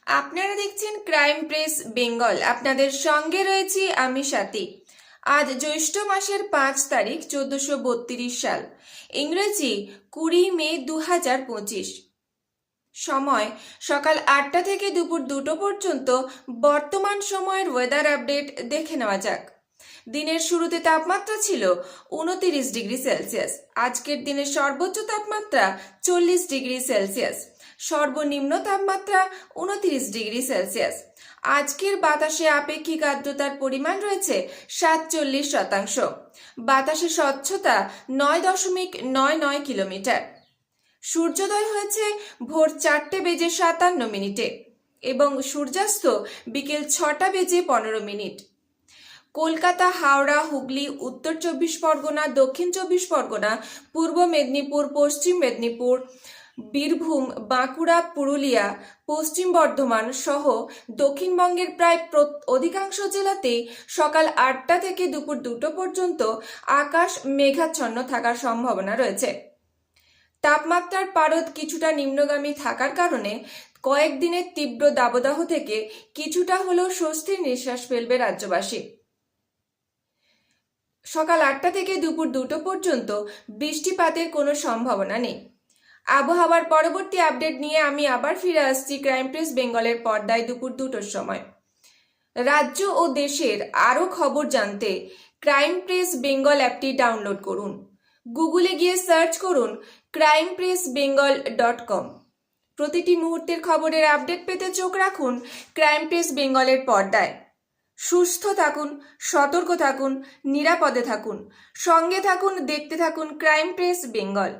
আপনারা দেখছেন crime press Bengal. আপনাদের সঙ্গে রয়েছি আমি স্বাতী। আজ জ্যৈষ্ঠ মাসের 5 তারিখ 1432 সাল, ইংরেজি 20 মে 2025। সময় সকাল 8টা থেকে দুপুর 2টো পর্যন্ত। বর্তমান সময়ের ওয়েদার আপডেট দেখে নেওয়া যাক। দিনের শুরুতে তাপমাত্রা ছিল 29 ডিগ্রি সেলসিয়াস। আজকের দিনের সর্বোচ্চ তাপমাত্রা 40 ডিগ্রি সেলসিয়াস। সর্বনিম্ন তাপমাত্রা 29 ডিগ্রি সেলসিয়াস। আজকের বাতাসে আপেক্ষিক আর্দ্রতার পরিমাণ রয়েছে 47%। বাতাসে স্বচ্ছতা 9.99 কিলোমিটার। সূর্যোদয় হয়েছে ভোর 4:57 এবং সূর্যাস্ত বিকেল 6:15। কলকাতা, হাওড়া, হুগলি, উত্তর 24 পরগনা, দক্ষিণ 24 পরগনা, পূর্ব মেদিনীপুর, পশ্চিম মেদিনীপুর, বীরভূম, বাঁকুড়া, পুরুলিয়া, পশ্চিম বর্ধমান সহ দক্ষিণবঙ্গের প্রায় অধিকাংশ জেলাতেই সকাল 8টা থেকে দুপুর 2টো পর্যন্ত আকাশ মেঘাচ্ছন্ন থাকার সম্ভাবনা রয়েছে। তাপমাত্রার পারদ কিছুটা নিম্নগামী থাকার কারণে কয়েকদিনের তীব্র দাবদাহ থেকে কিছুটা হলেও স্বস্তির নিঃশ্বাস ফেলবে রাজ্যবাসী। সকাল 8টা থেকে দুপুর 2টো পর্যন্ত বৃষ্টিপাতের কোনো সম্ভাবনা নেই। আবহাওয়ার পরবর্তী আপডেট নিয়ে আমি আবার ফিরে আসছি ক্রাইম প্রেস বেঙ্গলের পর্দায় দুপুর 2টোর সময়। রাজ্য ও দেশের আরও খবর জানতে ক্রাইম প্রেস বেঙ্গল অ্যাপটি ডাউনলোড করুন। গুগলে গিয়ে সার্চ করুন crimepressbengal.com। প্রতিটি মুহূর্তের খবরের আপডেট পেতে চোখ রাখুন ক্রাইম প্রেস বেঙ্গলের পর্দায়। সুস্থ থাকুন, সতর্ক থাকুন, নিরাপদে থাকুন, সঙ্গে থাকুন, দেখতে থাকুন ক্রাইম প্রেস বেঙ্গল।